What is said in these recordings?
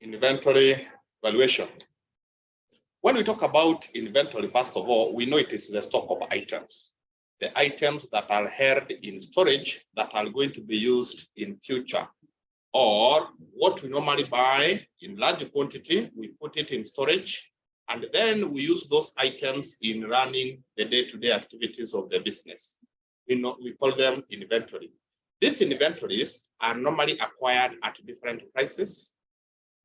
Inventory valuation. When we talk about inventory, first of all, we know it is the stock of items. The items that are held in storage that are going to be used in future. Or what we normally buy in large quantity, we put it in storage, and then we use those items in running the day-to-day activities of the business. We call them inventory. These inventories are normally acquired at different prices.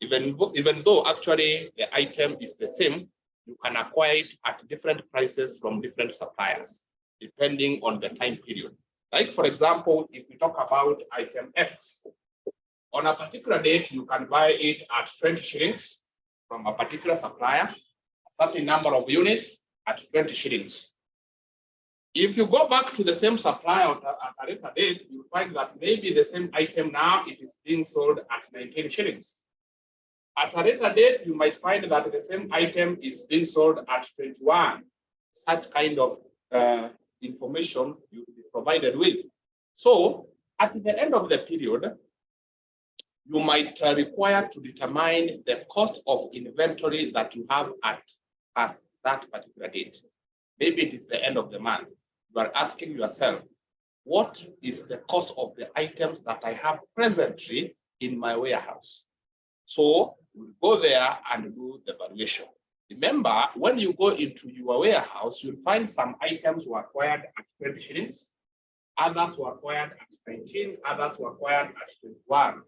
Even though actually the item is the same, you can acquire it at different prices from different suppliers, depending on the time period. Like, for example, if we talk about item X, on a particular date, you can buy it at 20 shillings from a particular supplier, a certain number of units at 20 shillings. If you go back to the same supplier at a later date, you'll find that maybe the same item now, it is being sold at 19 shillings. At a later date, you might find that the same item is being sold at 21. Such kind of information you'll be provided with. So at the end of the period, you might require to determine the cost of inventory that you have at that particular date. Maybe it is the end of the month. You are asking yourself, what is the cost of the items that I have presently in my warehouse? So we'll go there and do the valuation. Remember, when you go into your warehouse, you'll find some items were acquired at 20 shillings, others were acquired at 19, others were acquired at 21.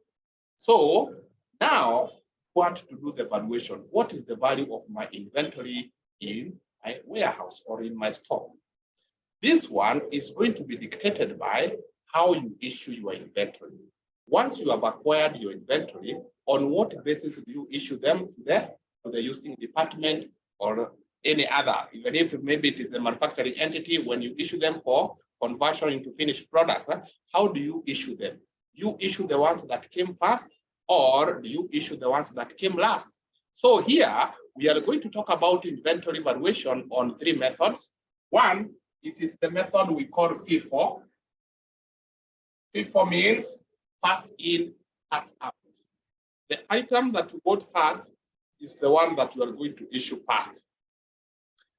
So now, want to do the valuation. What is the value of my inventory in my warehouse or in my store? This one is going to be dictated by how you issue your inventory. Once you have acquired your inventory, on what basis do you issue them to the using department or any other, even if maybe it is the manufacturing entity, when you issue them for conversion into finished products, how do you issue them? You issue the ones that came first, or do you issue the ones that came last? So here, we are going to talk about inventory valuation on 3 methods. One, it is the method we call FIFO. FIFO means first in, first out. The item that you bought first is the one that you are going to issue first.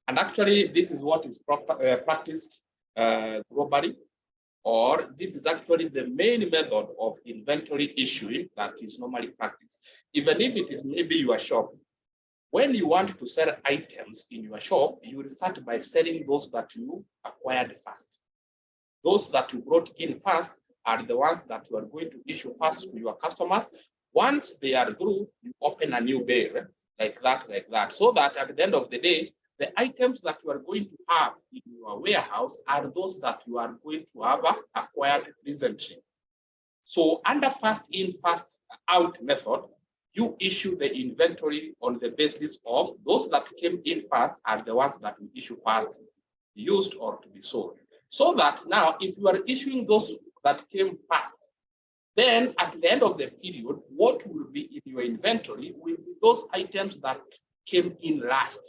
And actually, this is what is practiced globally, or this is actually the main method of inventory issuing that is normally practiced. Even if it is maybe your shop, when you want to sell items in your shop, you will start by selling those that you acquired first. Those that you brought in first are the ones that you are going to issue first to your customers. Once they are through, you open a new bale like that, so that at the end of the day, the items that you are going to have in your warehouse are those that you are going to have acquired recently. So under first in, first out method, you issue the inventory on the basis of those that came in first are the ones that you issue first, used or to be sold. So that now, if you are issuing those that came first, then at the end of the period, what will be in your inventory will be those items that came in last.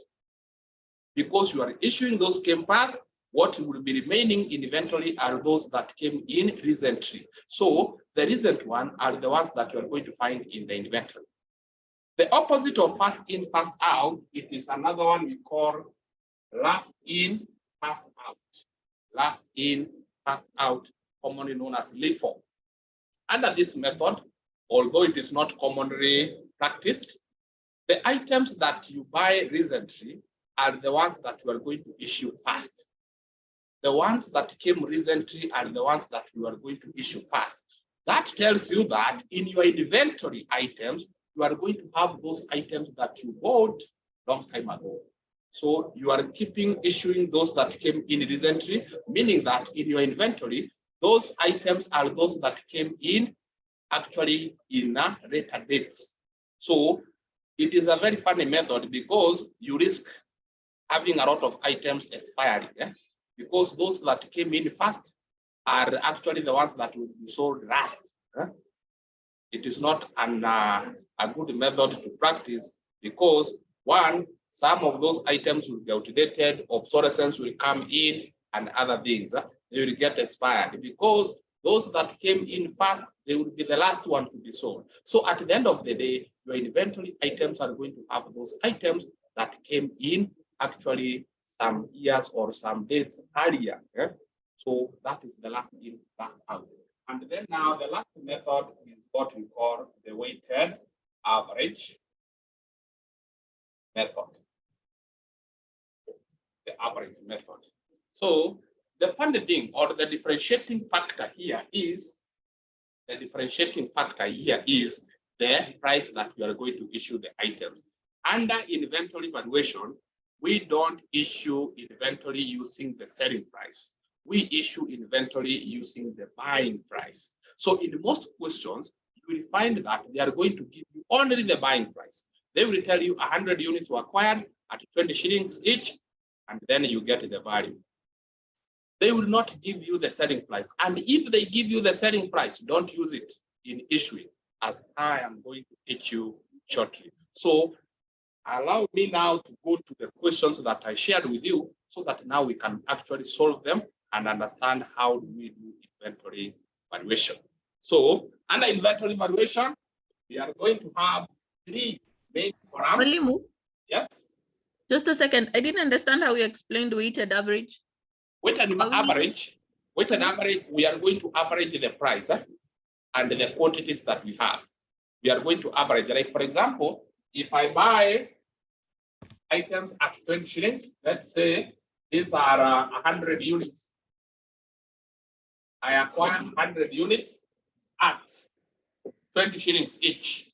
Because you are issuing those came first, what will be remaining in inventory are those that came in recently. So the recent one are the ones that you are going to find in the inventory. The opposite of first in, first out, it is another one we call last in, first out. Last in, first out, commonly known as LIFO. Under this method, although it is not commonly practiced, the items that you buy recently are the ones that you are going to issue first. The ones that came recently are the ones that you are going to issue first. That tells you that in your inventory items, you are going to have those items that you bought long time ago. So you are issuing those that came in recently, meaning that in your inventory, those items are those that came in actually in later dates. So it is a very funny method because you risk having a lot of items expiring, because those that came in first are actually the ones that will be sold last. It is not a good method to practice because, one, some of those items will be outdated, obsolescence will come in, and other things. They will get expired because Those that came in first, they will be the last one to be sold. So at the end of the day, your inventory items are going to have those items that came in actually some years or some days earlier. So that is the last in, last out. And then now the last method is what we call the weighted average method. The average method. So the funny thing or the differentiating factor here is the price that we are going to issue the items. Under inventory valuation, we don't issue inventory using the selling price. We issue inventory using the buying price. So in most questions, you will find that they are going to give you only the buying price. They will tell you 100 units were acquired at 20 shillings each, and then you get the value. They will not give you the selling price. And if they give you the selling price, don't use it in issuing, as I am going to teach you shortly. So allow me now to go to the questions that I shared with you so that now we can actually solve them and understand how do we do inventory valuation. So under inventory valuation, we are going to have three main columns. Yes? Just a second. I didn't understand how you explained weighted average. Weighted average, we are going to average the price and the quantities that we have. We are going to average, like for example, if I buy items at 20 shillings, let's say these are 100 units. I acquire 100 units at 20 shillings each.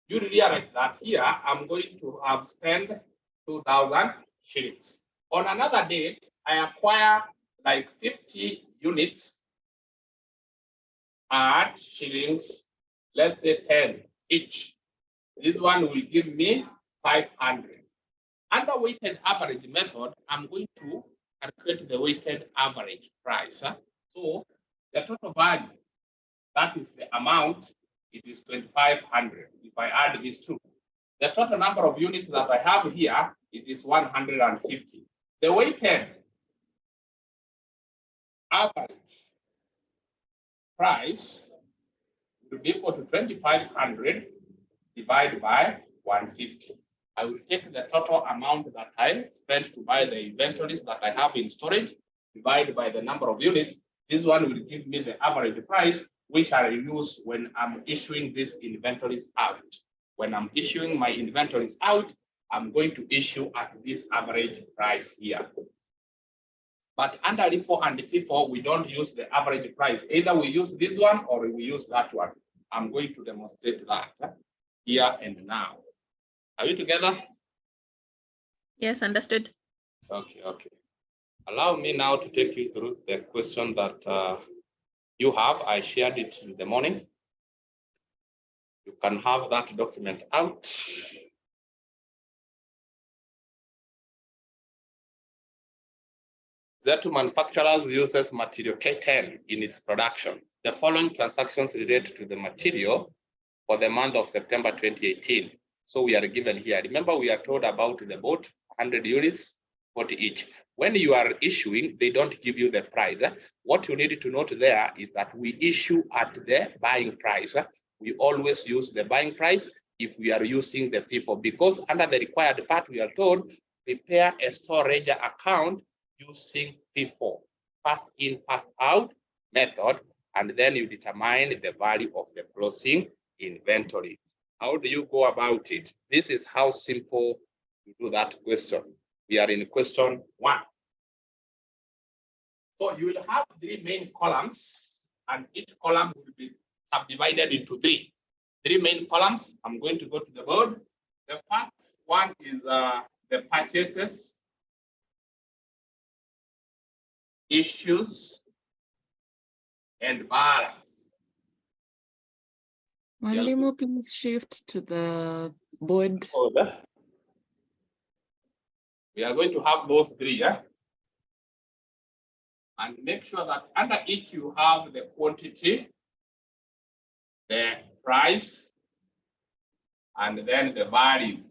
You realize that here I'm going to have spent 2,000 shillings. On another date, I acquire like 50 units at shillings, let's say 10 each. This one will give me 500. Under weighted average method, I'm going to calculate the weighted average price. So the total value, that is the amount, it is 2,500. If I add these two, the total number of units that I have here, it is 150. The weighted average price will be equal to 2,500 divided by 150. I will take the total amount that I spent to buy the inventories that I have in storage, divided by the number of units. This one will give me the average price, which I use when I'm issuing these inventories out. When I'm issuing my inventories out, I'm going to issue at this average price here. But under LIFO and FIFO, we don't use the average price. Either we use this one or we use that one. I'm going to demonstrate that here and now. Are we together? Yes, understood. Okay. Allow me now to take you through the question that you have. I shared it in the morning. You can have that document out. Z2 manufacturers uses material K10 in its production. The following transactions relate to the material for the month of September 2018. So we are given here. Remember, we are told about the boat, 100 units, 40 each. When you are issuing, they don't give you the price. What you need to note there is that we issue at the buying price. We always use the buying price if we are using the FIFO, because under the required part, we are told, prepare a storage account using FIFO, first in, first out method, and then you determine the value of the closing inventory. How do you go about it? This is how simple you do that question. We are in question 1. So you will have 3 main columns, and each column will be subdivided into 3 main columns. I'm going to go to the board. The first one is the purchases, issues, and balance. Mwalimu, please shift to the board. We are going to have those 3, yeah? And make sure that under each you have the quantity, the price, and then the value.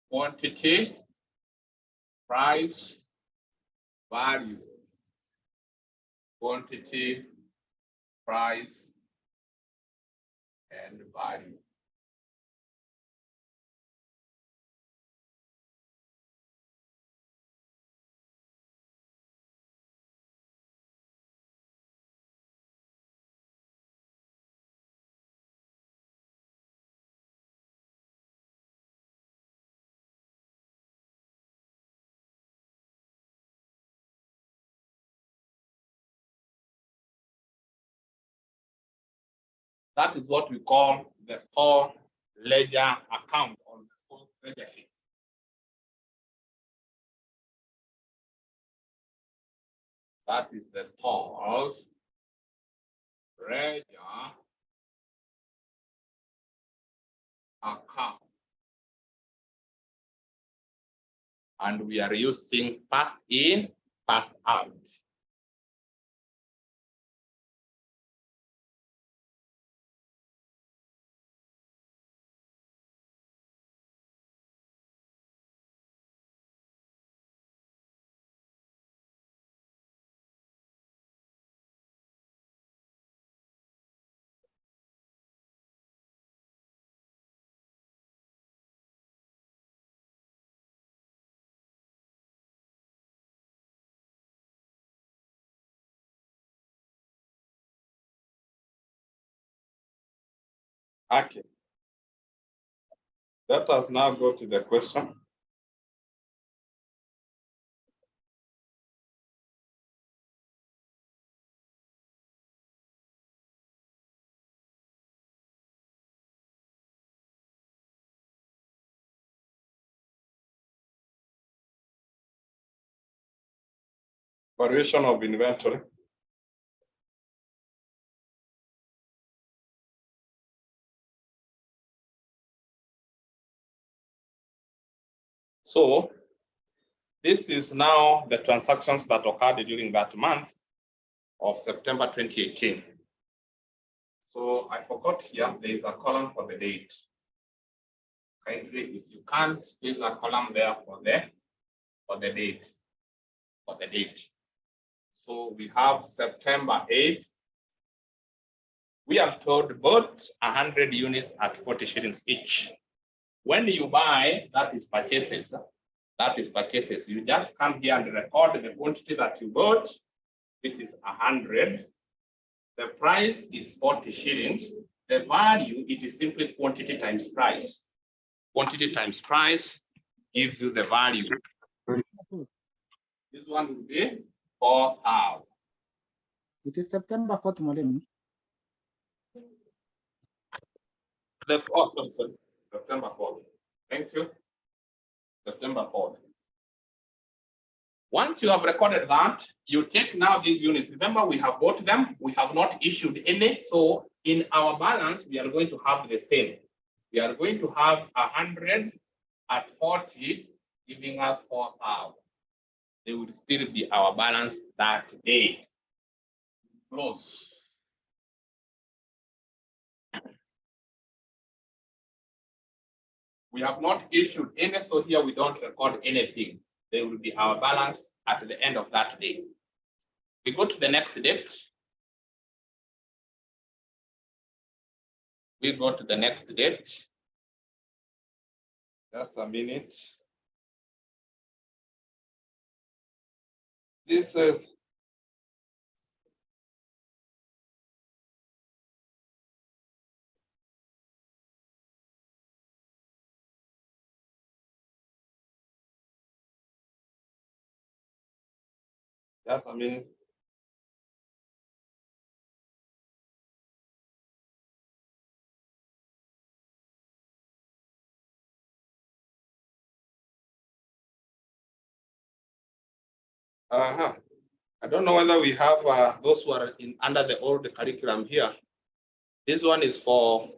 Quantity, price, value. Quantity, price and value. That is what we call the store ledger account or the store ledger sheet. That is the store's ledger account. And we are using past in, past out. Okay. Let us now go to the question. Valuation of inventory. So this is now the transactions that occurred during that month of September 2018. So I forgot here, there is a column for the date. Kindly, if you can't space a column there for the date. So we have September 8th. We are told bought 100 units at 40 shillings each. When you buy, that is purchases. That is purchases. You just come here and record the quantity that you bought, which is 100. The price is 40 shillings. The value, it is simply quantity times price. Quantity times price gives you the value. This one will be 4,000. It is September 4th, Madam. Sorry. September 4th. Thank you. September 4th. Once you have recorded that, you take now these units. Remember, we have bought them. We have not issued any. So in our balance, we are going to have the same. We are going to have 100 at 40, giving us 4,000. They will still be our balance that day. Close. We have not issued any, so here we don't record anything. They will be our balance at the end of that day. We go to the next date. We go to the next date. Just a minute. This is just a minute. I don't know whether we have those who are under the old curriculum here. This one is for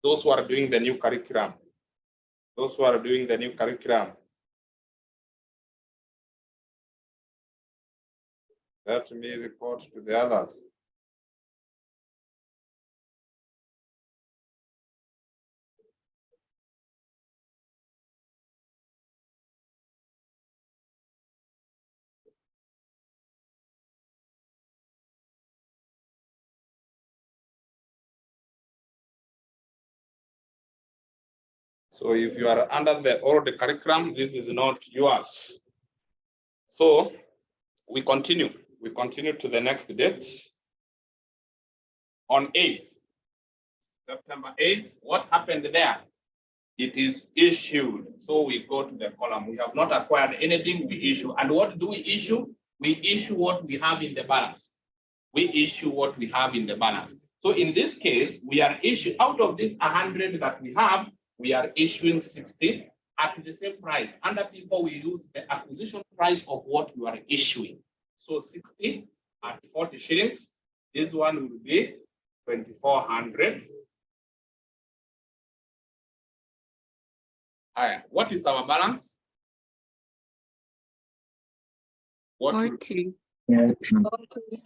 those who are doing the new curriculum. Those who are doing the new curriculum. Let me report to the others. So if you are under the old curriculum, this is not yours. So we continue. We continue to the next date. On 8th, September 8th, what happened there? It is issued. So we go to the column. We have not acquired anything, we issue. And what do we issue? We issue what we have in the balance. We issue what we have in the balance. So in this case, we are issuing out of this 100 that we have, we are issuing 60 at the same price. Under people, we use the acquisition price of what you are issuing. So 60 at 40 shillings. This one will be 2,400. What is our balance? What 40.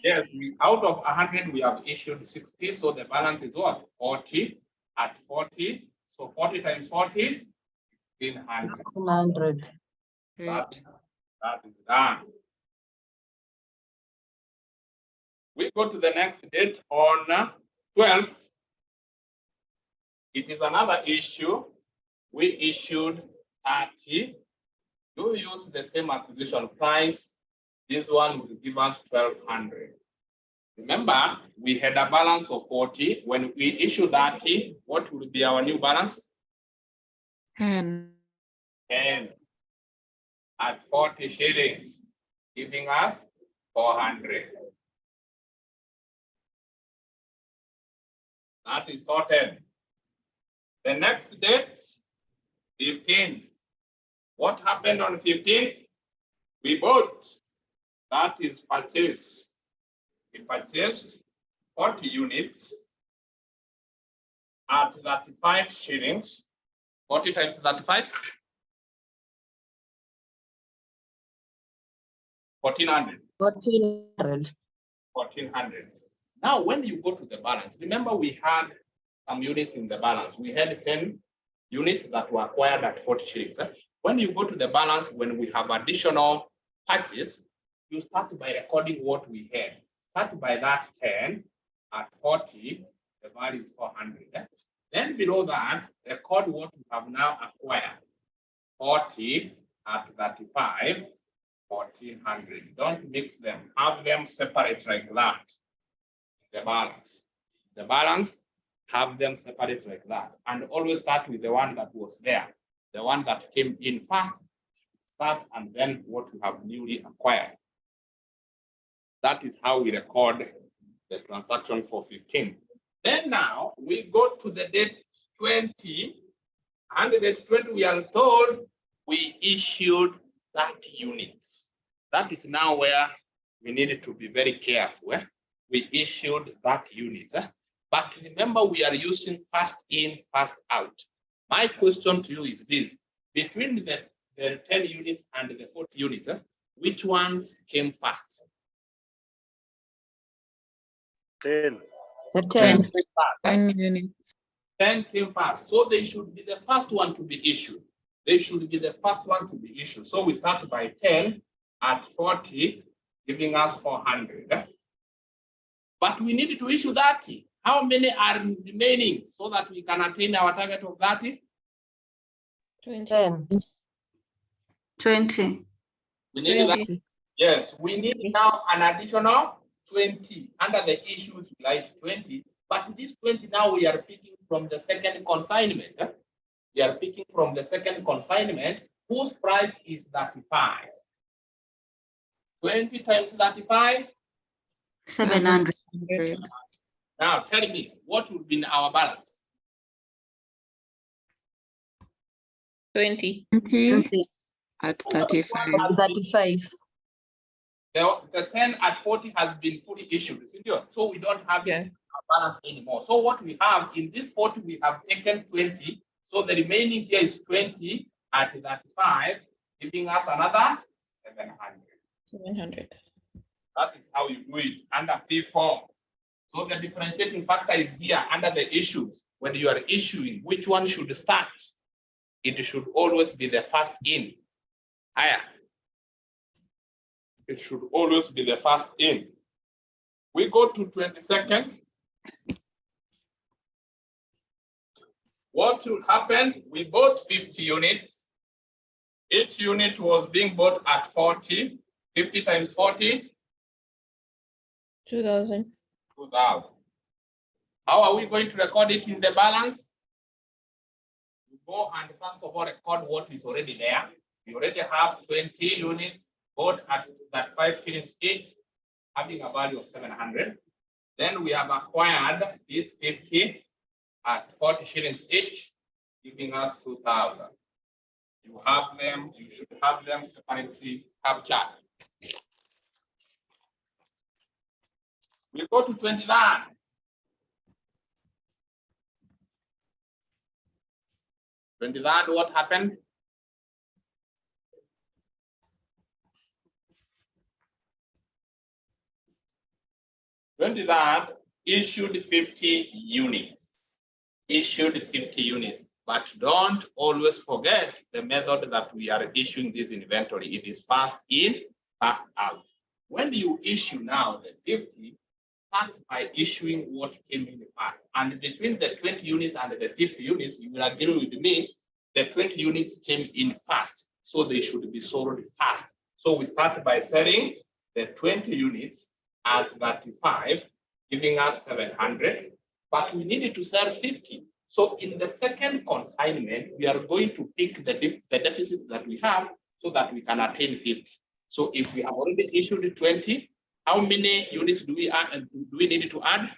Yes, out of 100, we have issued 60. So the balance is what? 40 at 40. So 40 times 40, 1,500. 1,600. That is done. We go to the next date on 12th. It is another issue. We issued 30. You use the same acquisition price. This one will give us 1,200. Remember, we had a balance of 40. When we issue 30, what will be our new balance? 10. 10 at 40 shillings, giving us 400. That is sorted. The next date, 15th. What happened on 15th? We bought. That is purchase. We purchased 40 units at 35 shillings. 40 times 35? 1,400. 1,400. 1,400. Now, when you go to the balance, remember we had some units in the balance. We had 10 units that were acquired at 40 shillings. When you go to the balance, when we have additional purchase, you start by recording what we had. Start by that 10 at 40, the value is 400. Then below that, record what we have now acquired. 40 at 35, 1,400. Don't mix them. Have them separate like that. The balance. The balance, have them separate like that. And always start with the one that was there. The one that came in first. Start and then what you have newly acquired. That is how we record the transaction for 15. Then now we go to the date 20. And the date 20, we are told we issued 30 units. That is now where we needed to be very careful. We issued 30 units. But remember, we are using first in, first out. My question to you is this: between the 10 units and the 40 units, which ones came first? 10. The 10. 10 units. 10 came first. So they should be the first one to be issued. They should be the first one to be issued. So we start by 10 at 40, giving us 400. But we need to issue 30. How many are remaining so that we can attain our target of 30? 10. 20. We need that. Yes, we need now an additional 20. Under the issues, we like 20. But this 20 now we are picking from the second consignment. We are picking from the second consignment whose price is 35. 20 times 35? 700. Now tell me, what would be our balance? 20. 20 at 35. 35. The 10 at 40 has been fully issued, isn't it? So we don't have a balance anymore. So what we have in this 40, we have taken 20. So the remaining here is 20 at 35, giving us another 700. 700. That is how you do it under P4. So the differentiating factor is here under the issues. When you are issuing, which one should start? It should always be the first in. Higher. It should always be the first in. We go to 22nd. What would happen? We bought 50 units. Each unit was being bought at 40. 50 times 40, 2000. 2,000. How are we going to record it in the balance? We go and first of all record what is already there. We already have 20 units bought at that 5 shillings each, having a value of 700. Then we have acquired these 50 at 40 shillings each, giving us 2,000. You have them, you should have them separately captured. We go to 29. What happened? Issued 50 units. Issued 50 units. But don't always forget the method that we are issuing this inventory. It is first in, first out. When you issue now the 50, start by issuing what came in first. And between the 20 units and the 50 units, you will agree with me, the 20 units came in first, so they should be sold fast. So we start by selling the 20 units at 35, giving us 700, but we needed to sell 50. So in the second consignment, we are going to pick the deficit that we have so that we can attain 50. So if we have already issued 20, how many units do we add? Do we need to add?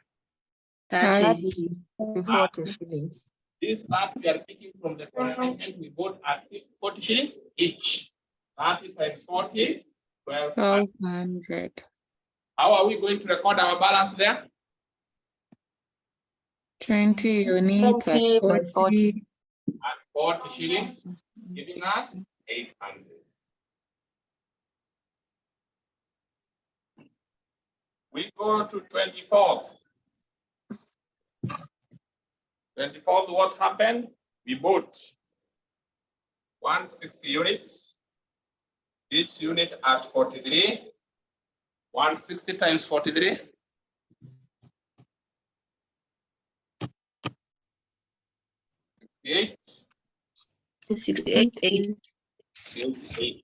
30 to 40 shillings. This part we are picking from the consignment we bought at 40 shillings each. 30 times 40, 1200. How are we going to record our balance there? 20 units 20 at by 40. 40. At 40 shillings, giving us 800. We go to 24th. 24th, what happened? We bought 160 units, each unit at 43. 160 times 43. 68, 8. 80.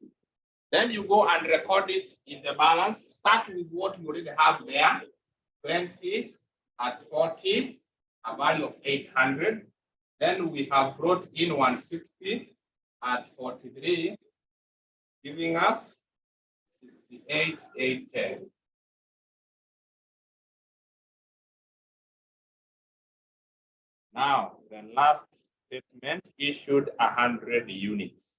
Then you go and record it in the balance. Start with what you already have there. 20 at 40, a value of 800. Then we have brought in 160 at 43, giving us 68,810. Now, the last statement, issued 100 units.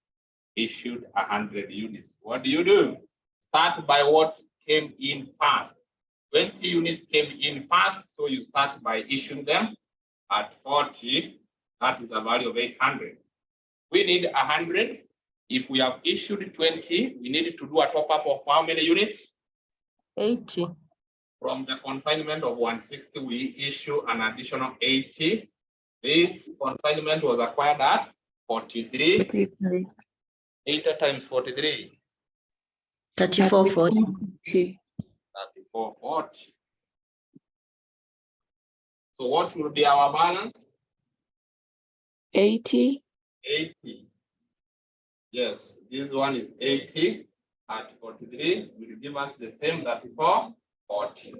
Issued 100 units. What do? Start by what came in first. 20 units came in first, so you start by issuing them at 40. That is a value of 800. We need 100. If we have issued 20, we need to do a top-up of how many units? 80. From the consignment of 160, we issue an additional 80. This consignment was acquired at 43. 43. 80 times 43. 3440. 3440. So what will be our balance? 80. 80. Yes, this one is 80 at 43. Will give us the same 3440.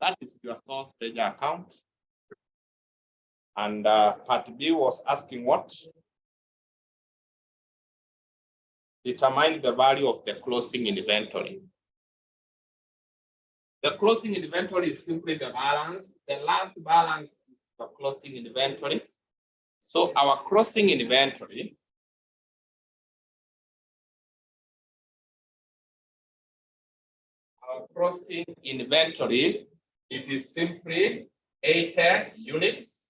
That is your source ledger account. And part B was asking what? Determine the value of the closing inventory. The closing inventory is simply the balance. The last balance is the closing inventory. So our closing inventory it is simply 80 units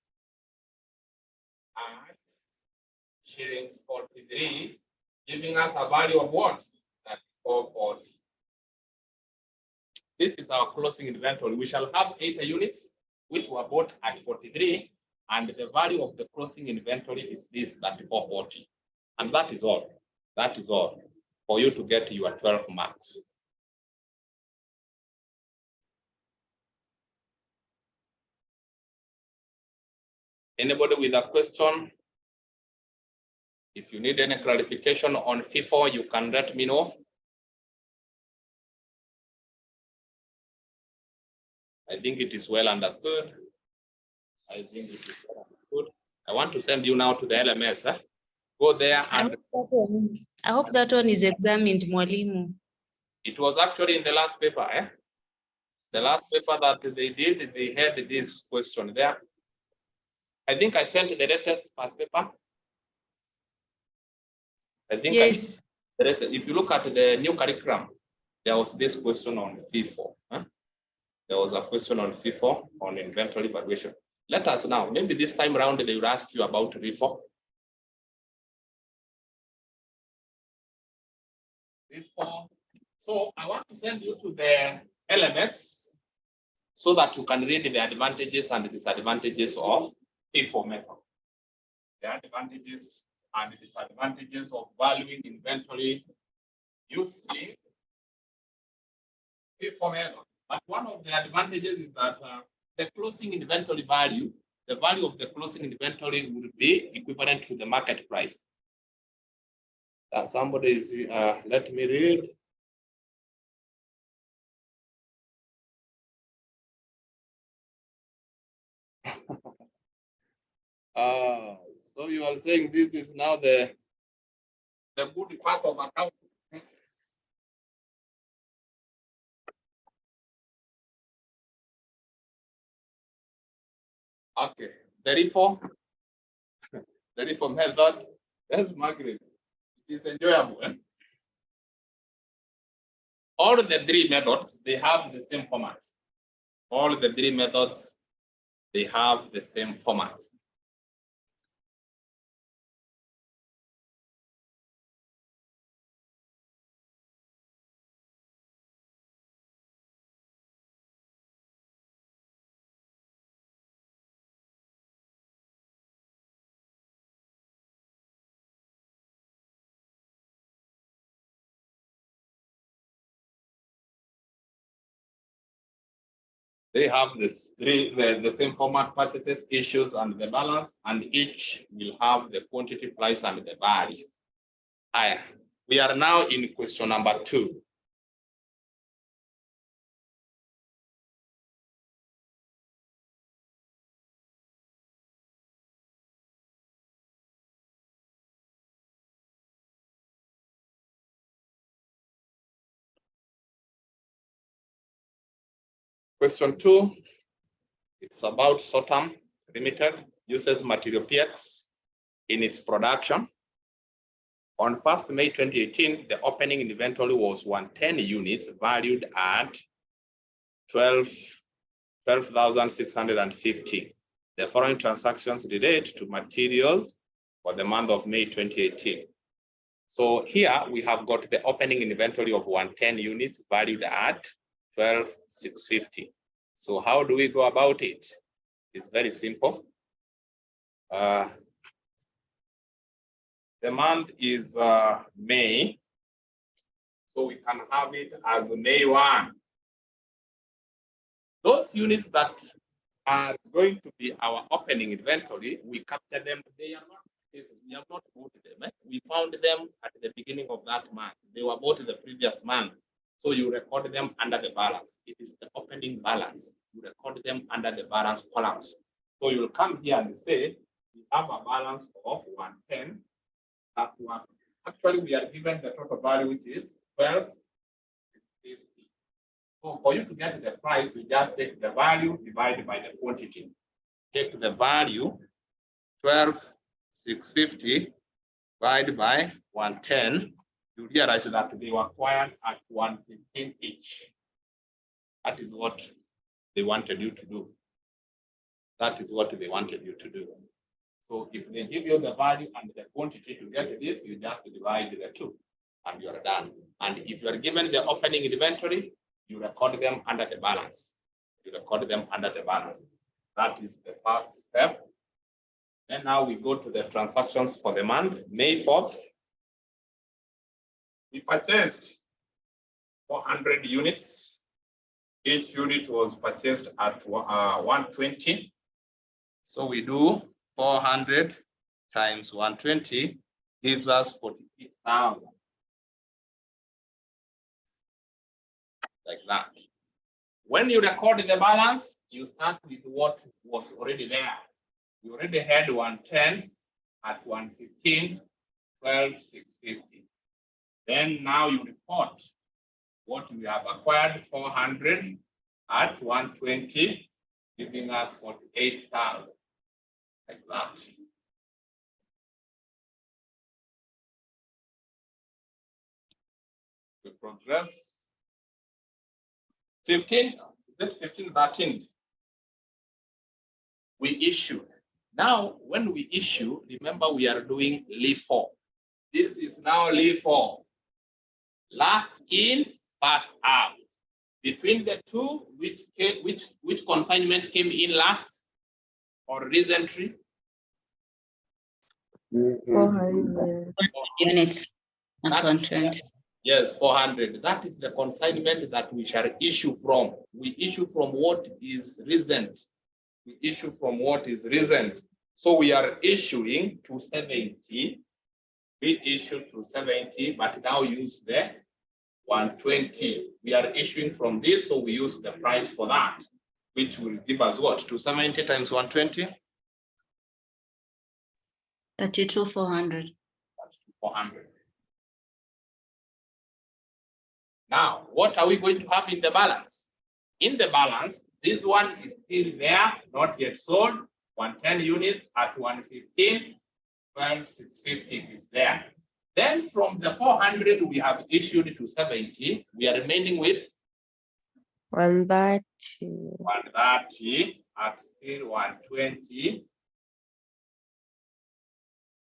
at shillings 43, giving us a value of what? At 440. This is our closing inventory. We shall have 80 units, which were bought at 43, and the value of the closing inventory is this, 3440. And that is all. That is all for you to get your 12 marks. Anybody with a question? If you need any clarification on FIFO, you can let me know. I think it is well understood. I think it is well understood. I want to send you now to the LMS. Go there and I hope that one is examined, Mwalimu. it was actually in the last paper. The last paper that they did, they had this question there. I think I sent the latest past paper. I think Yes. if you look at the new curriculum, there was this question on FIFO. There was a question on FIFO on inventory valuation. Let us now, maybe this time around, they will ask you about FIFO. So I want to send you to the LMS so that you can read the advantages and disadvantages of FIFO method. The advantages and disadvantages of valuing inventory using FIFO method. But one of the advantages is that the closing inventory value, the value of the closing inventory would be equivalent to the market price. Somebody is, let me read. So you are saying this is now the good part of account. Okay, the FIFO method. That's Margaret. It is enjoyable. All the three methods, they have the same format. All the three methods, they have the same format. They have the same format: purchases, issues, and the balance, and each will have the quantity, price, and the value. We are now in question number 2. Question 2, it's about Sotam Limited uses material PX in its production. On 1st May 2018, the opening inventory was 110 units valued at 12,650. The following transactions relate to materials for the month of May 2018. So here we have got the opening inventory of 110 units valued at 12,650. So how do we go about it? It's very simple. The month is May, so we can have it as May 1. Those units that are going to be our opening inventory, we capture them. They are not, we have not bought them. We found them at the beginning of that month. They were bought the previous month. So you record them under the balance. It is the opening balance. You record them under the balance columns. So you'll come here and say, we have a balance of 110. That one. Actually, we are given the total value, which is 12,650. So for you to get the price, you just take the value divided by the quantity. Take the value 12,650 divided by 110. You realize that they were acquired at 115 each. That is what they wanted you to do. That is what they wanted you to do. So if they give you the value and the quantity to get this, you just divide the two and you are done. And if you are given the opening inventory, you record them under the balance. You record them under the balance. That is the first step. And now we go to the transactions for the month, May 4th. We purchased 400 units. Each unit was purchased at 120. So we do 400 times 120 gives us 48,000. Like that. When you record the balance, you start with what was already there. You already had 110 at 115, 12,650. Then now you report what we have acquired, 400 at 120, giving us 48,000. Like that. We progress. 15, is it 15, 13? We issue. Now, when we issue, remember we are doing LIFO. This is now LIFO. Last in, first out. Between the two, which consignment came in last or recently? 400 Units at 120. Yes, 400. That is the consignment that we shall issue from. We issue from what is recent. We issue from what is recent. So we are issuing to 70. We issue to 70, but now use the 120. We are issuing from this, so we use the price for that, which will give us what? 270 times 120? 32,400. 400. Now, what are we going to have in the balance? In the balance, this one is still there, not yet sold. 110 units at 115, 12,650 is there. Then from the 400 we have issued to 70, we are remaining with 130 130 at still 120.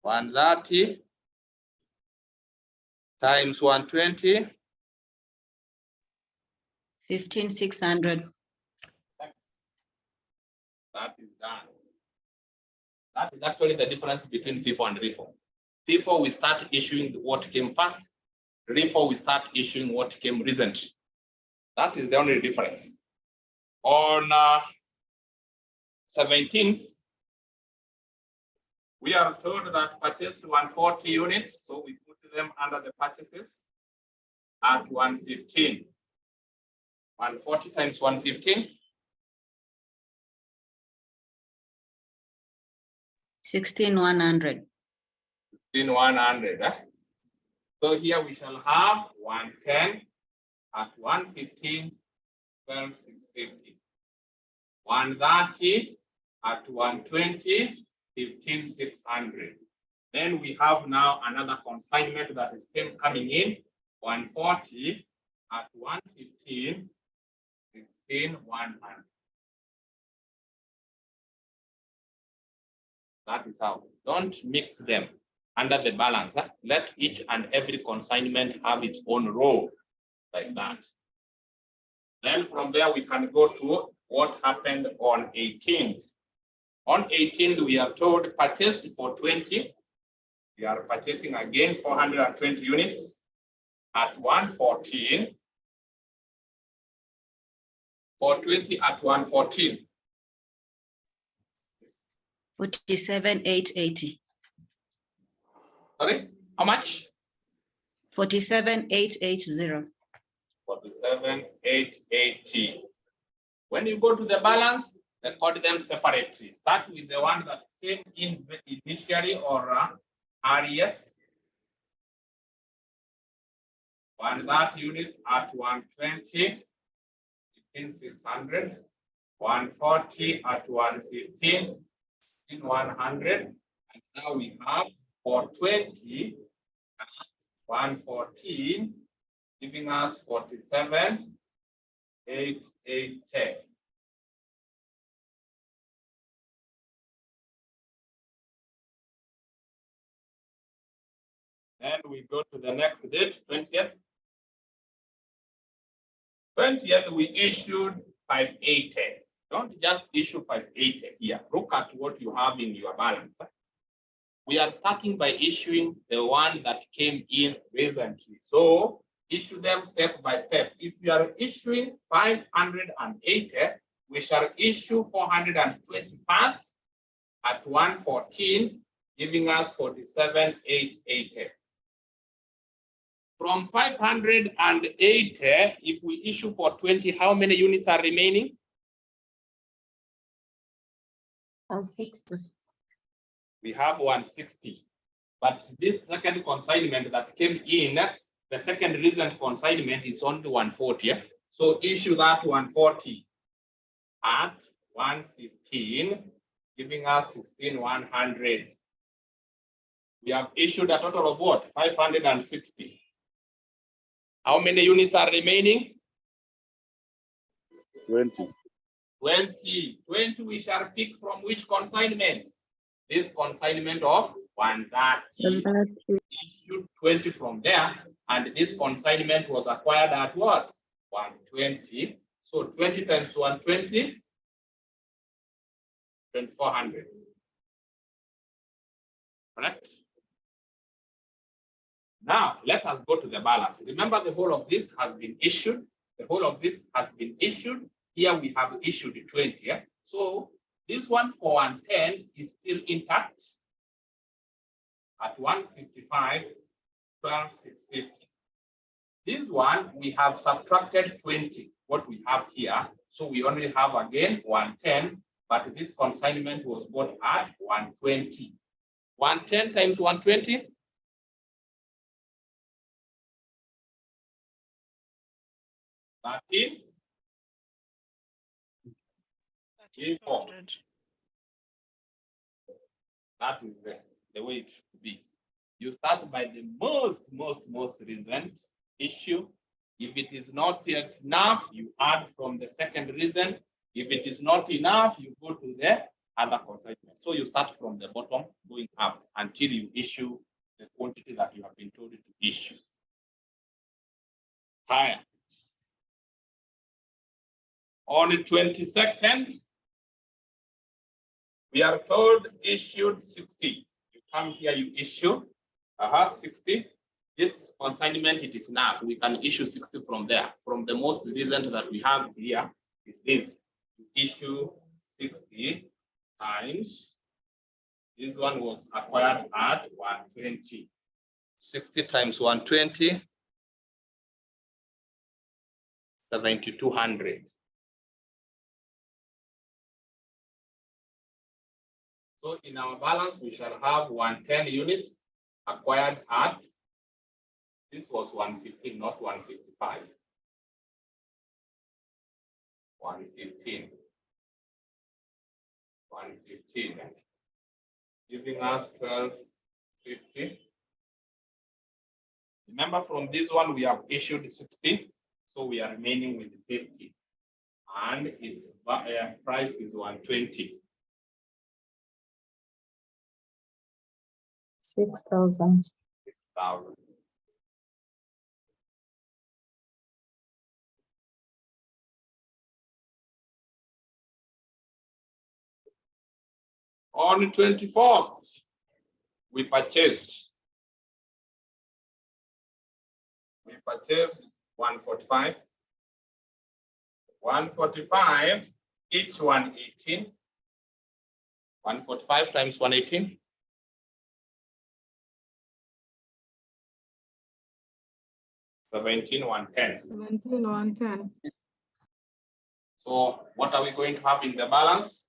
130 times 120. 15,600. That is done. That is actually the difference between FIFO and REFO. FIFO, we start issuing what came first. REFO, we start issuing what came recently. That is the only difference. On 17th, we are told that purchased 140 units, so we put them under the purchases at 115. 140 times 115. 16,100. 16,100. So here we shall have 110 at 115, 12,650. 130 at 120, 15,600. Then we have now another consignment that is coming in, 140 at 115, 16,100. That is how. Don't mix them under the balance. Let each and every consignment have its own role, like that. Then from there we can go to what happened on 18th. On 18th, we are told purchased for 20. We are purchasing again 420 units at 114. For 20 at 114. 47,880. Sorry, how much? 47,880. 47,880. When you go to the balance, record them separately. Start with the one that came in initially or earliest. 130 units at 120, 15,600. 140 at 115, 100. And now we have 420 at 114, giving us 47,880. Then we go to the next date, 20th. 20th, we issued 580. Don't just issue 580 here. Look at what you have in your balance. We are starting by issuing the one that came in recently. So issue them step by step. If you are issuing 580, we shall issue 420 first, at 114, giving us 47,880. From 580, if we issue for 20, how many units are remaining? 60. We have 160. But this second consignment that came in, the second recent consignment is only 140. Yeah? So issue that 140 at 115, giving us 16,100. We have issued a total of what? 560. How many units are remaining? 20. 20. 20 we shall pick from which consignment? This consignment of 130. 130. Issued 20 from there, and this consignment was acquired at what? 120. So 20 times 120, 2,400. Correct? Now, let us go to the balance. Remember, the whole of this has been issued. The whole of this has been issued. Here we have issued 20. Yeah? So this one for 110 is still intact at 155, 12,650. This one, we have subtracted 20, what we have here. So we only have again 110, but this consignment was bought at 120. 110 times 120. 13. 34. That is the way it should be. You start by the most recent issue. If it is not yet enough, you add from the second recent. If it is not enough, you go to the other consignment. So you start from the bottom, going up until you issue the quantity that you have been told to issue. Higher. On the 22nd, we are told issued 60. You come here, you issue 60. This consignment, it is enough. We can issue 60 from there. From the most recent that we have here is this. You issue 60 times. This one was acquired at 120. 60 times 120, 7,200. So in our balance, we shall have 110 units acquired at, this was 115, not 155. 115. 115. Giving us 1250. Remember, from this one, we have issued 60. So we are remaining with 50. And its price is 120. 6,000. 6,000. On the 24th, we purchased 145. 145, each one 18. 145 times 118. 17,110. 17,110. So what are we going to have in the balance?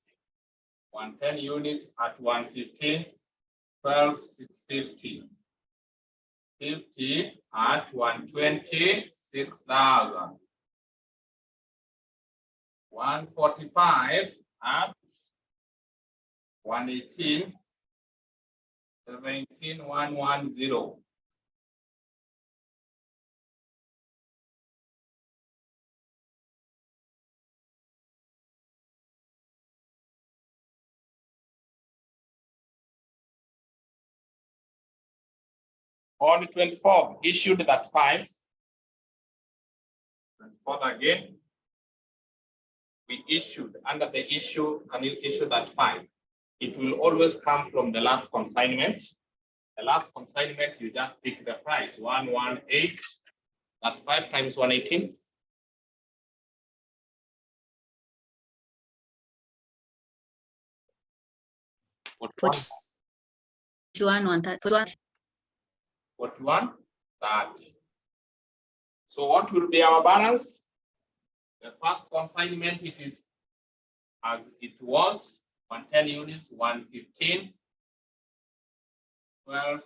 110 units at 115, 12,650. 50 at 120, 6,000. 145 at 118, 17,110. On the 24th, issued that 5. 24th again, we issued under the issue, and you issue that 5. It will always come from the last consignment. The last consignment, you just pick the price, 118, that 5 times 118. 41, 130. 41, 30. So what will be our balance? The first consignment, it is as it was, 110 units, 115, 12,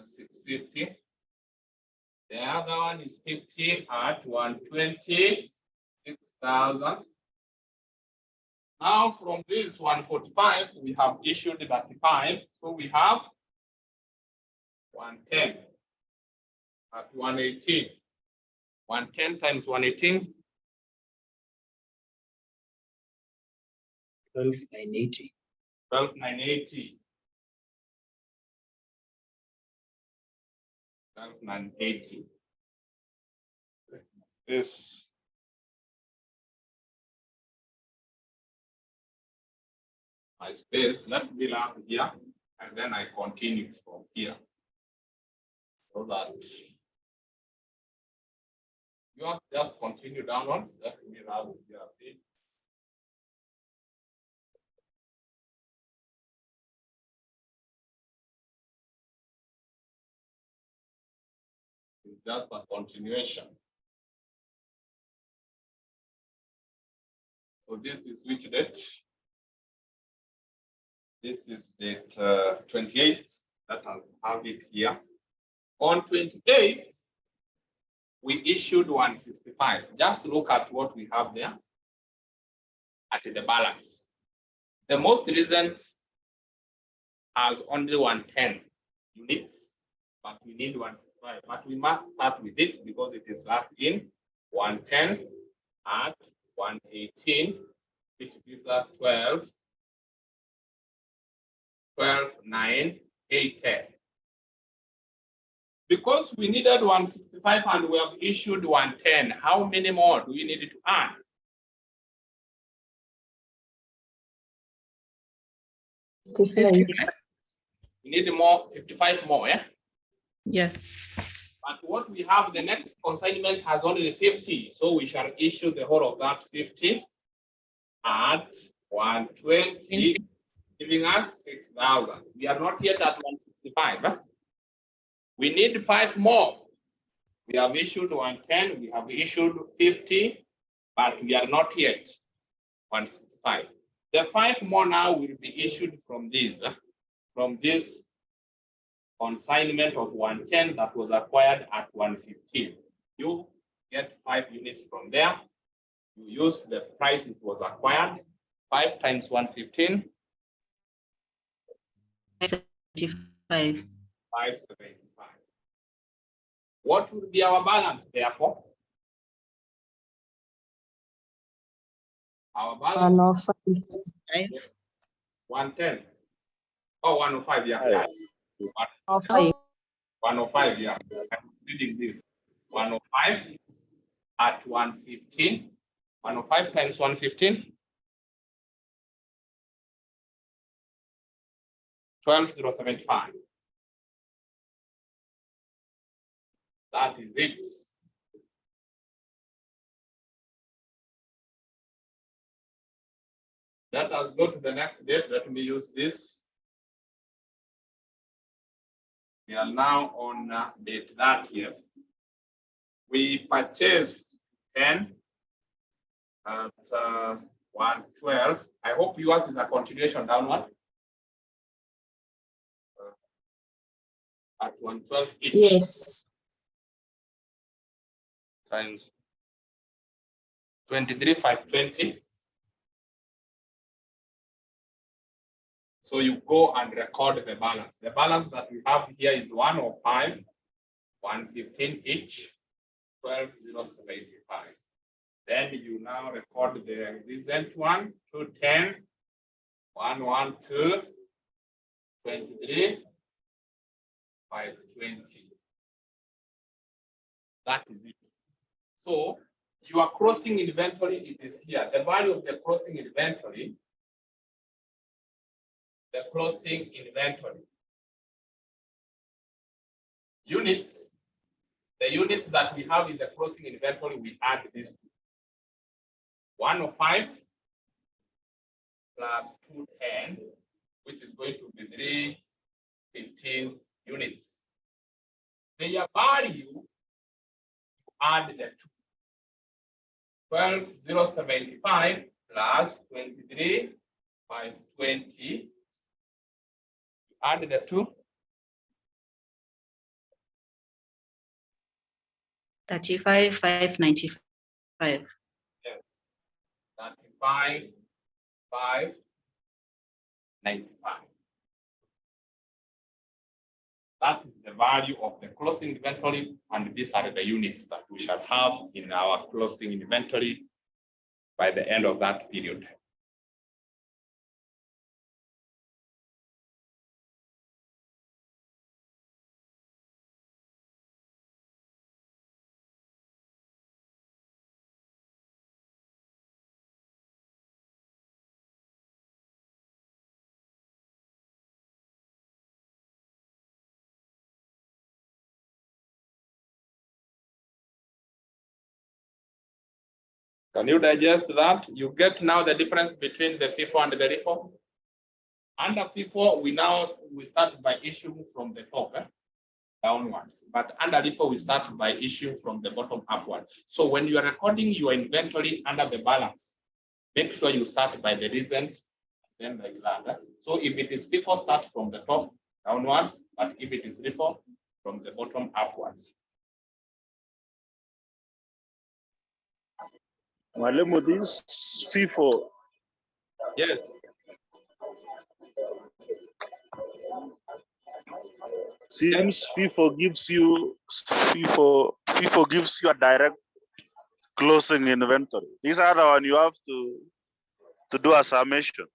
650. The other one is 50 at 120, 6,000. Now from this 145, we have issued 35, so we have 110 at 118. 110 times 118. 12,980. 12,980. 12,980. This my space. Let me up here, and then I continue from here, so that you have just continue downwards. Let me have here a bit. It's just a continuation. So this is which date? This is date 28th. Let us have it here. On 28th, we issued 165. Just look at what we have there at the balance. The most recent has only 110 units, but we need 165. But we must start with it because it is last in 110 at 118, which gives us 12, 9, 8, 10. Because we needed 165 and we have issued 110, how many more do we need to add? We need more, 55 more, yeah? Yes. But what we have, the next consignment has only 50, so we shall issue the whole of that 50 at 120, giving us 6,000. We are not yet at 165. Huh? We need 5 more. We have issued 110, we have issued 50, but we are not yet 165. The 5 more now will be issued from this consignment of 110 that was acquired at 115. You get 5 units from there. You use the price it was acquired, 5 times 115. 575. 575. What would be our balance, therefore? Our balance 110. Oh, 105, yeah. 105, yeah. I'm reading this. 105 at 115. 105 times 115. 12,075. That is it. Let us go to the next date. Let me use this. We are now on date 30th. We purchased 10 at 112. I hope yours is a continuation downward. At 112 each. Yes. Times 23,520. So you go and record the balance. The balance that we have here is 105, 115 each, 12,075. Then you now record the recent one, 210, 112, 23, 520. That is it. So your crossing inventory, it is here. The value of the crossing inventory, units, the units that we have in the crossing inventory, we add this to 105 plus 210 which is going to be 315 units. Their value, add the two. 12,075 plus 23,520. Add the two. 35,595. Yes. 35,595. That is the value of the closing inventory, and these are the units that we shall have in our closing inventory by the end of that period. Can you digest that? You get now the difference between the FIFO and the RIFO. Under FIFO, we start by issuing from the top downwards, but under RIFO, we start by issuing from the bottom upwards. So when you are recording your inventory under the balance, make sure you start by the recent, then like that. So if it is FIFO, start from the top downwards, but if it is RIFO, from the bottom upwards. Mwalimu, this FIFO. Yes. Seems FIFO gives you a direct closing inventory. This other one you have to do a summation.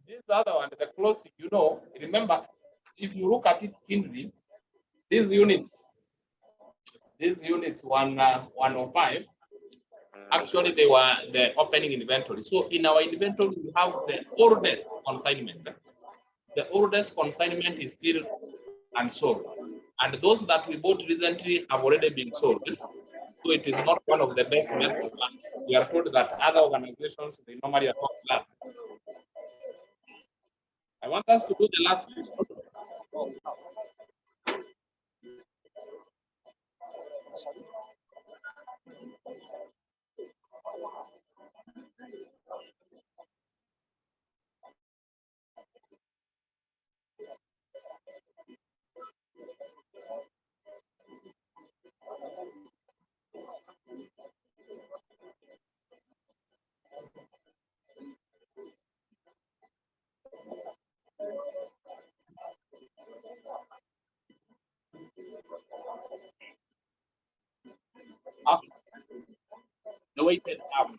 This other one, the closing, remember, if you look at it keenly, these units 105, actually they were the opening inventory. So in our inventory, we have the oldest consignment. The oldest consignment is still unsold. And those that we bought recently have already been sold. So it is not one of the best methods. We are told that other organizations, they normally adopt that. I want us to do the last question. The weighted average.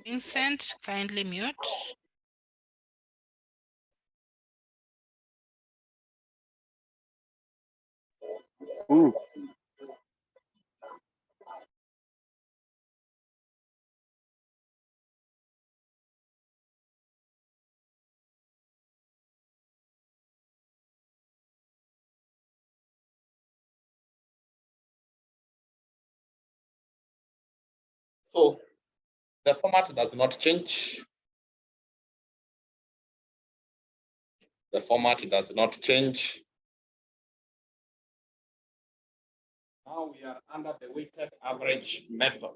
Vincent, kindly mute. Ooh. So the format does not change. The format does not change. Now we are under the weighted average method.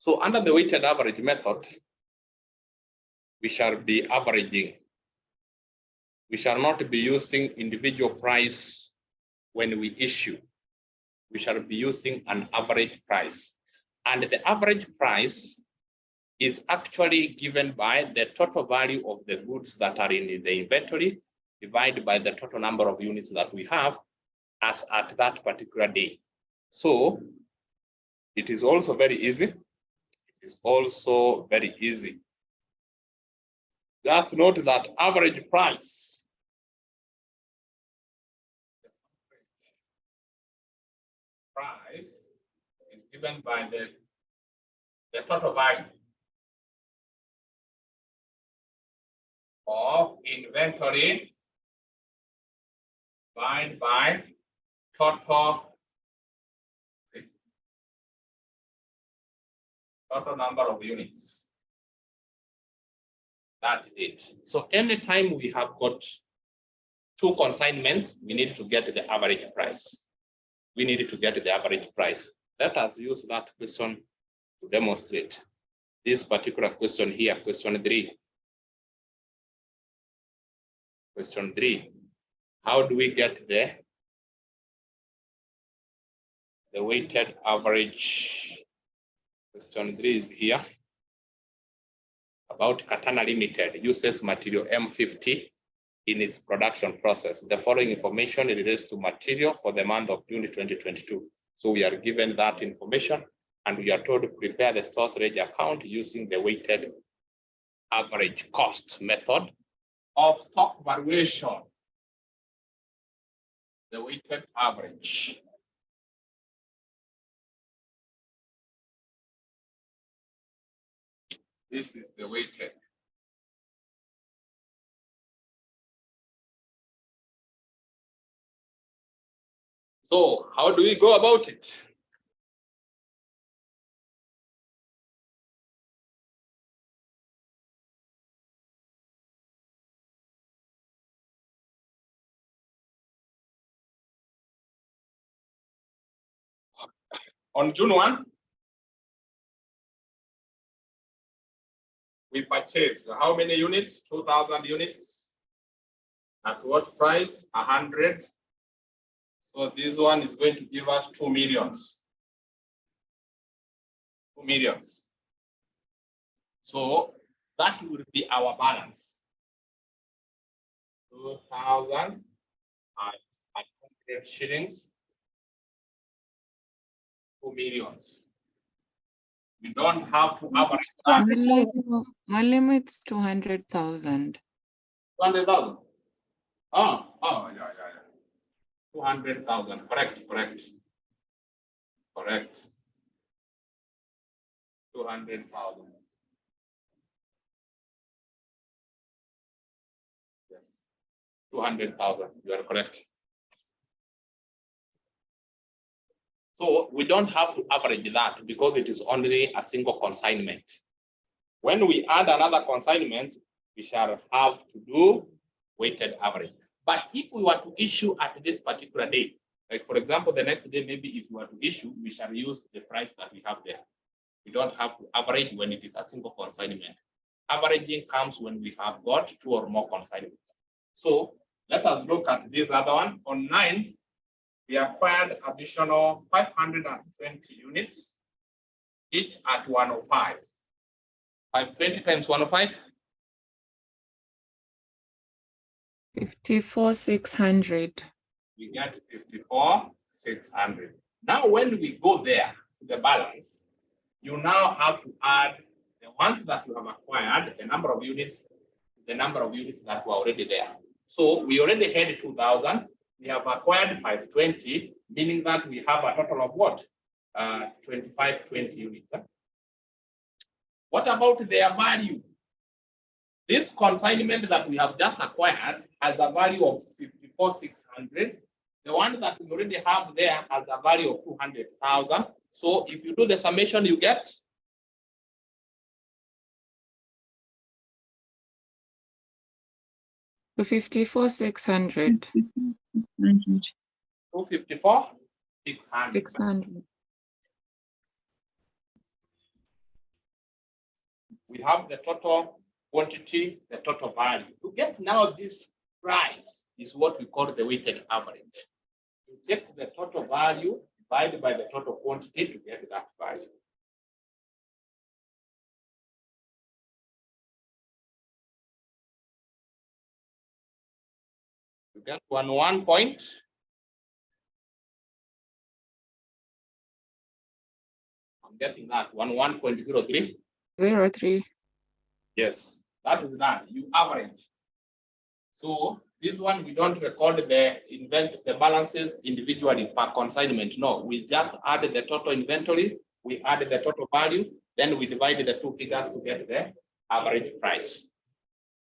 So under the weighted average method, we shall be averaging. We shall not be using individual price when we issue. We shall be using an average price. And the average price is actually given by the total value of the goods that are in the inventory divided by the total number of units that we have as at that particular day. So it is also very easy. It is also very easy. Just note that average price is given by the total value of inventory divided by total number of units. That's it. So anytime we have got two consignments, we need to get the average price. We need to get the average price. Let us use that question to demonstrate this particular question here, question 3. Question 3. How do we get the weighted average? Question 3 is here. About Katana Limited uses material M50 in its production process. The following information relates to material for the month of June 2022. So we are given that information and we are told to prepare the store storage account using the weighted average cost method of stock valuation. The weighted average. This is the weighted. So how do we go about it? On June 1, we purchased how many units? 2,000 units. At what price? 100. So this one is going to give us 2 millions. 2 millions. So that will be our balance. 2,000 at 100 shillings. 2 millions. We don't have to average that. My limit's 200,000. 200,000. Oh, yeah. 200,000. Correct. 200,000. Yes. 200,000. You are correct. So we don't have to average that because it is only a single consignment. When we add another consignment, we shall have to do weighted average. But if we were to issue at this particular day, like for example, the next day, maybe if we were to issue, we shall use the price that we have there. We don't have to average when it is a single consignment. Averaging comes when we have got 2 or more consignments. So let us look at this other one. On 9th, we acquired additional 520 units, each at 105. 520 times 105? 54,600. We get 54,600. Now, when we go there to the balance, you now have to add the ones that you have acquired, the number of units, the number of units that were already there. So we already had 2,000. We have acquired 520, meaning that we have a total of what? 2520 units. What about their value? This consignment that we have just acquired has a value of 54,600. The one that we already have there has a value of 200,000. So if you do the summation, you get 54,600. 254,600. 600. We have the total quantity, the total value. To get now this price is what we call the weighted average. You take the total value divided by the total quantity to get that value. You get 1 point. I'm getting that 1.03. 03. Yes, that is that. You average. So this one, we don't record the balances individually per consignment. No, we just add the total inventory, we add the total value, then we divide the two figures to get the average price.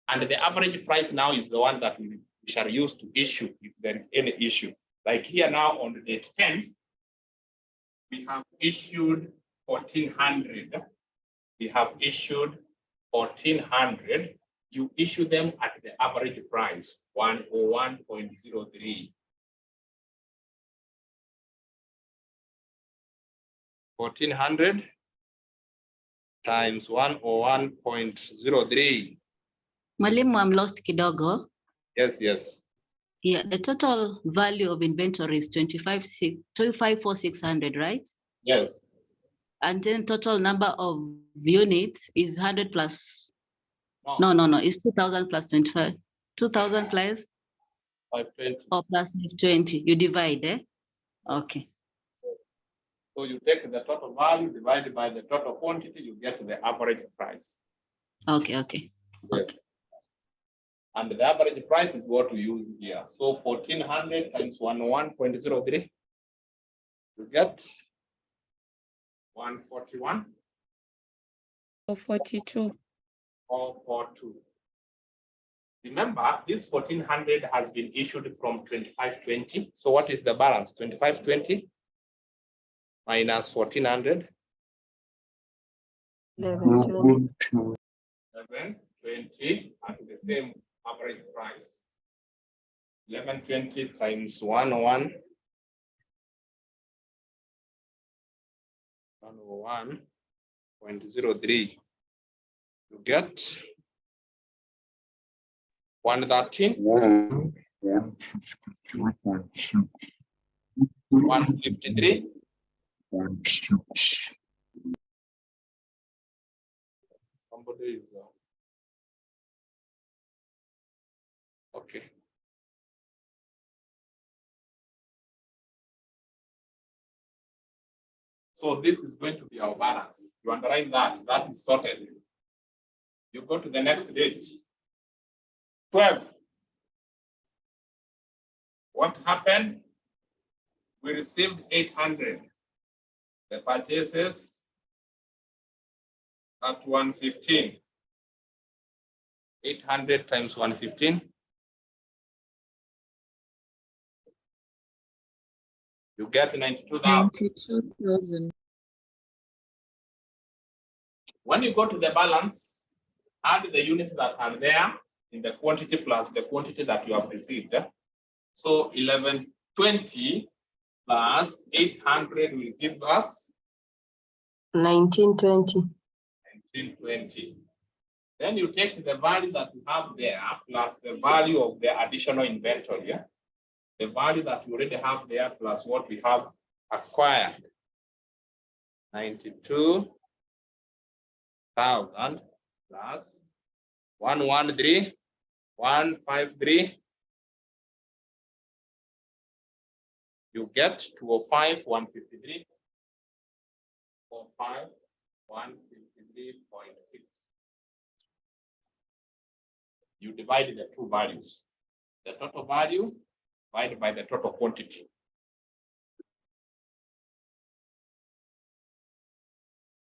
And the average price now is the one that we shall use to issue if there is any issue. Like here now on the date 10th, we have issued 1,400. We have issued 1,400. You issue them at the average price, 101.03. 1,400 times 101.03. Mwalimu, I'm lost kidogo. Yes, yes. Yeah, the total value of inventory is 25,600, right? Yes. And then total number of units is 100 plus. No. No, it's 2,000 plus 25. 2,000 plus 520. or plus 20. You divide, eh? Okay. So you take the total value divided by the total quantity, you get the average price. Okay. Yes. And the average price is what we use here. So 1,400 times 101.03, you get 141. 42. 442. Remember, this 1,400 has been issued from 2520. So what is the balance? 2520 minus 1,400. 1120. 1120 at the same average price. 1120 times 101.03. You get 113. 153. Somebody is okay. So this is going to be our balance. You underline that. That is sorted. You go to the next date. 12. What happened? We received 800. The purchases at 115. 800 times 115. You get 92,000. 92,000. When you go to the balance, add the units that are there in the quantity plus the quantity that you have received. So 1120 plus 800 will give us 1920. 1920. Then you take the value that you have there plus the value of the additional inventory. Yeah? The value that you already have there plus what we have acquired. 92,000 plus 113, 153. You get 205, 153. 205, 153.6. You divide the two values. The total value divided by the total quantity.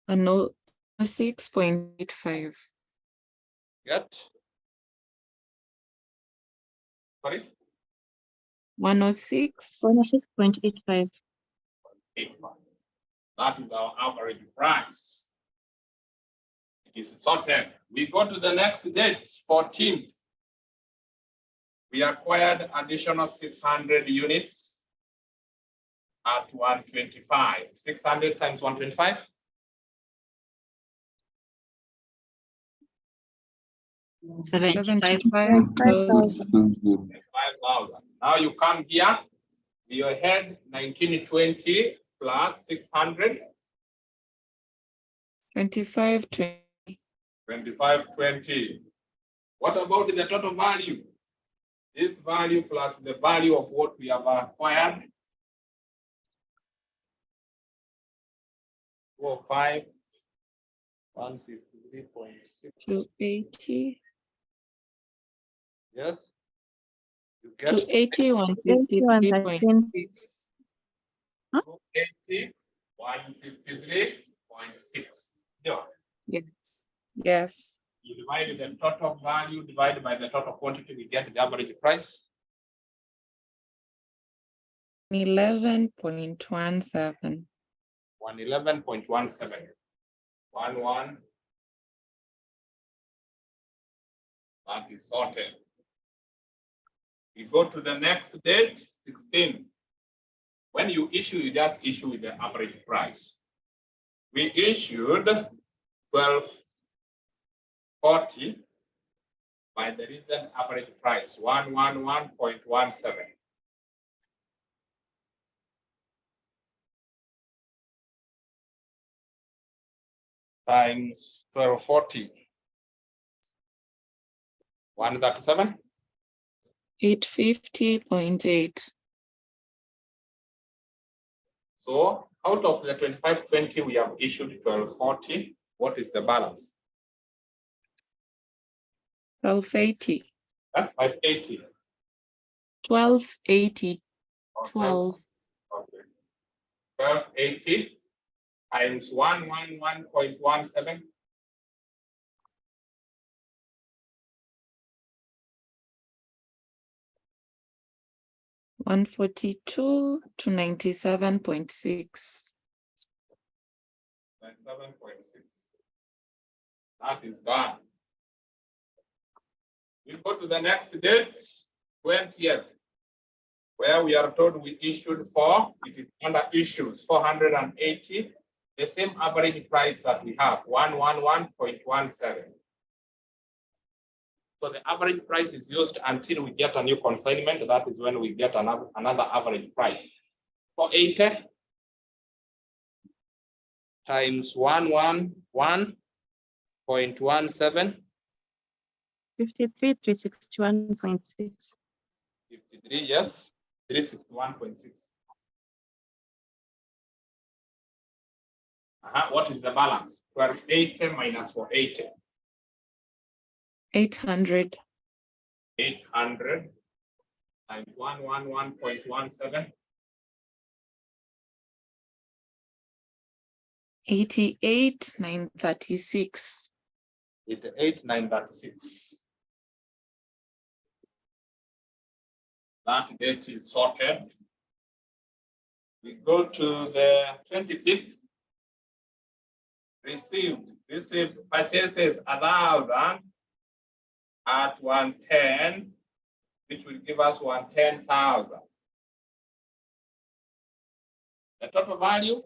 No, 6.85. Get? Sorry? 106. 106.85. 85. That is our average price. It is sorted. We go to the next date, 14th. We acquired additional 600 units at 125. 600 times 125. 75. 75,000. 5,000. Now you come here, your head 1920 plus 600, 2520. 2520. What about the total value? This value plus the value of what we have acquired. 405, 153.6. 280. Yes. You get 280, 153.6. 280, 153.6. Yeah. Yes. Yes. You divide the total value divided by the total quantity, we get the average price. 11.17. 111.17. 11. That is sorted. We go to the next date, 16. When you issue, you just issue with the average price. We issued 1240 by the recent average price, 111.17. Times 1240. 137. 850.8. So out of the 2520, we have issued 1240. What is the balance? 1280. 580. 1280. Okay. 12. Okay. 1280 times 111.17. 142 to 97.6. 97.6. That is done. We go to the next date, 20th, where we are told we issued for, it is under issues, 480, the same average price that we have, 111.17. So the average price is used until we get a new consignment. That is when we get another average price. 480 times 111.17. 53,361.6. 53, yes, 361.6. What is the balance? 1280 minus 480. 800. 800 times 111.17. 88,936. 88,936. That date is sorted. We go to the 25th. Received purchases 1,000 at 110, which will give us 110,000. The total value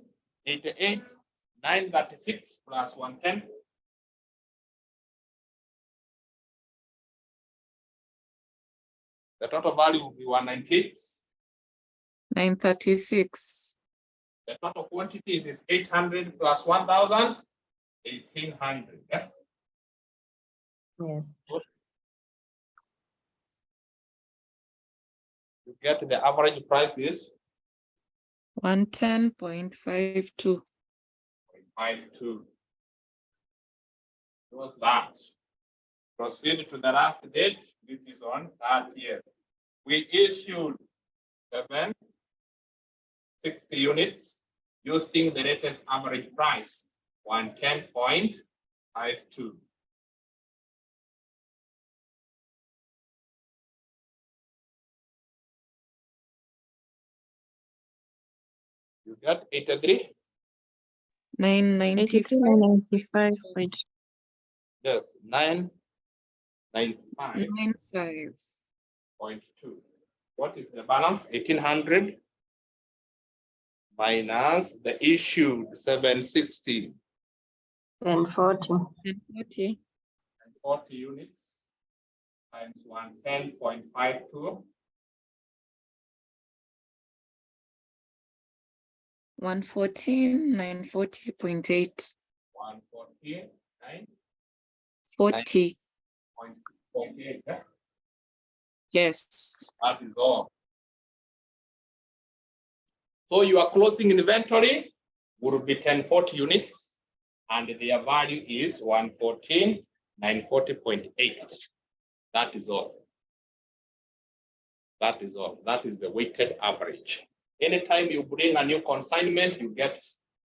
88,936 plus 110. The total value will be 198. 936. The total quantity is 800 plus 1,000, 1,800. Yeah? Yes. You get the average price is 110.52. 52. What's that? Proceed to the last date, which is on 30th. We issued 760 units using the latest average price, 110.52. You got 83? 995. 83,995. Yes, 995.2. 95. What is the balance? 1,800 minus the issued 760. And 40. And 40. 40 units. times 110.52. 114, 940.8. 114, 40. 9.8. Yeah? Yes. That is all. So your closing inventory will be 1040 units, and their value is 114, 940.8. That is all. That is all. That is the weighted average. Anytime you bring a new consignment, you get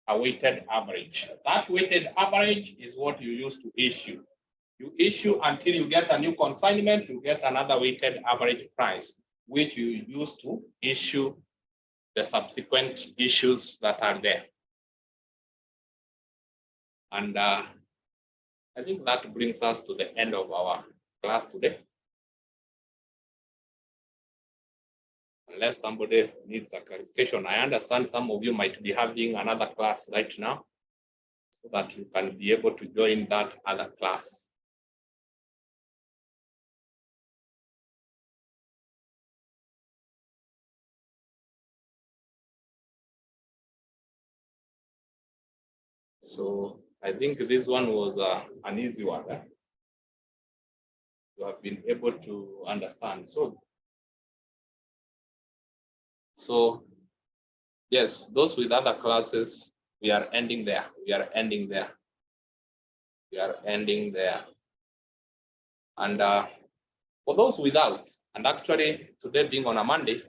a weighted average. That weighted average is what you use to issue. You issue until you get a new consignment, you get another weighted average price, which you use to issue the subsequent issues that are there. And I think that brings us to the end of our class today. Unless somebody needs a clarification, I understand some of you might be having another class right now, so that you can be able to join that other class. So I think this one was an easy one. You have been able to understand. So yes, those with other classes, we are ending there. We are ending there. We are ending there. And for those without, and actually today being on a Monday,